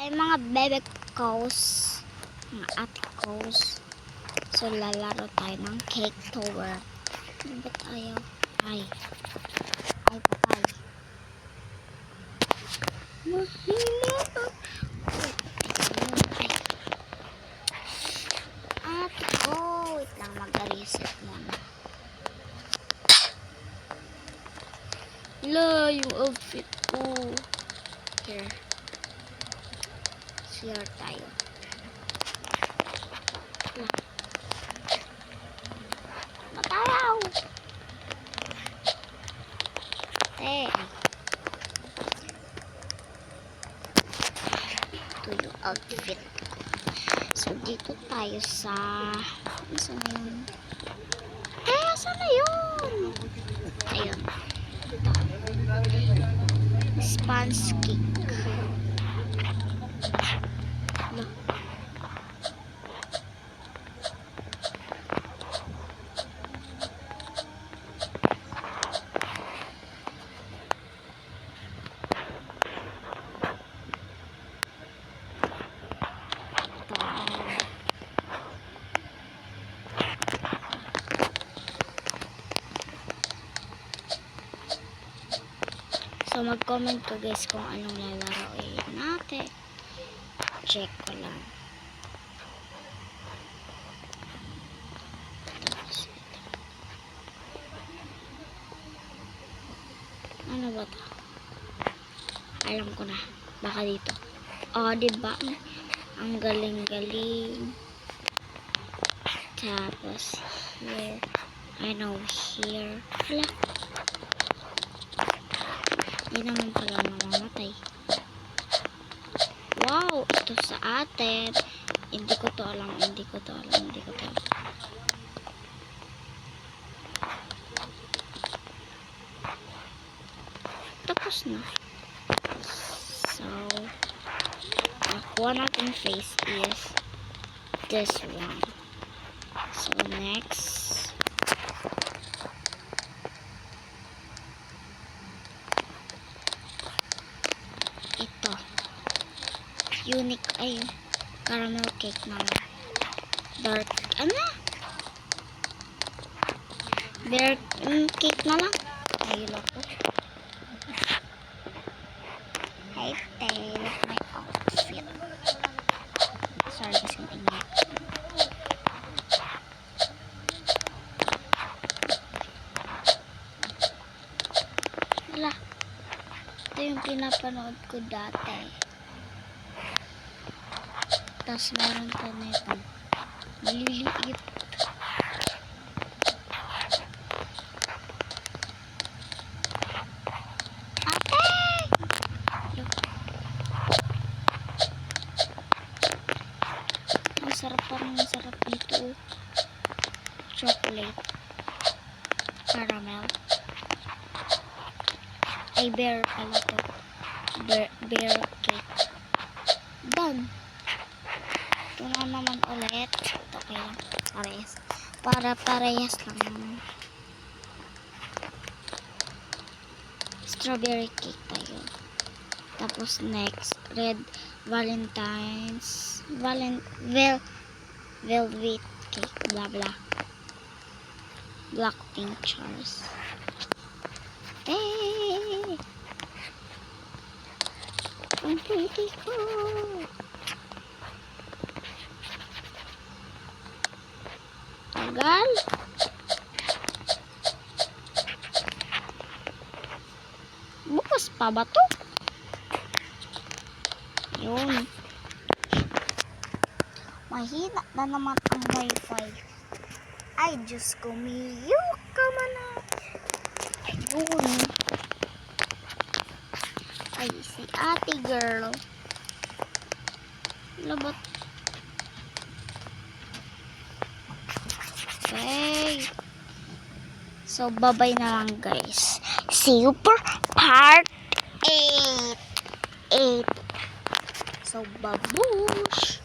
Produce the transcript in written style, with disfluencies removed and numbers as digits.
Ay mga bebe ko's, mga ate ko's. So lalaro tayo ng cake tower. Ano ba tayo? Ay patay. Mahina. Ate ko, wait lang, mag-reset muna. La, yung outfit ko. Here. Share tayo. Matayaw! Ito yung outfit ko. So, dito tayo sa... Saan na yun? Saan na yun? Ayun. Ito. Sponge cake. No. So, mag-comment ko guys kung anong lalaroin natin. Check ko lang. Ano ba ito? Alam ko na. Baka dito. Oh, diba? Ang galing-galing. Tapos, here. I know, here. Hala. Hindi naman pala mamamatay. Wow! Ito sa atin. Hindi ko to alam. Tapos na. So, nakuha natin face is this one. So, next. Ito. Unique ay caramel cake naman. Dark, ano? Dark cake na lang. Ay, loko. Hi, Tay. My outfit. Sorry kasi yung ingay. Wala. Ito yung pinapanood ko dati. Tapos meron pa na ito. Maliliit. Ate! Ang sarap, parang masarap dito. Chocolate. Caramel. Ay, bear pala to. Bear cake. Done. Ito na naman ulit. Ito kaya parehas. Parehas lang. Strawberry cake tayo. Tapos next, red Valentine's velvet cake. Blah blah. Black pink chars. Hey! Ang pretty ko! Tagal! Bukas pa ba to? Yun. Mahina na naman ang wifi. Ay, Diyos ko, miyok ka man na. Ayun. Ay, si ate girl. Labot. Okay. So, bye-bye na lang, guys. See you for part 8. So, babush!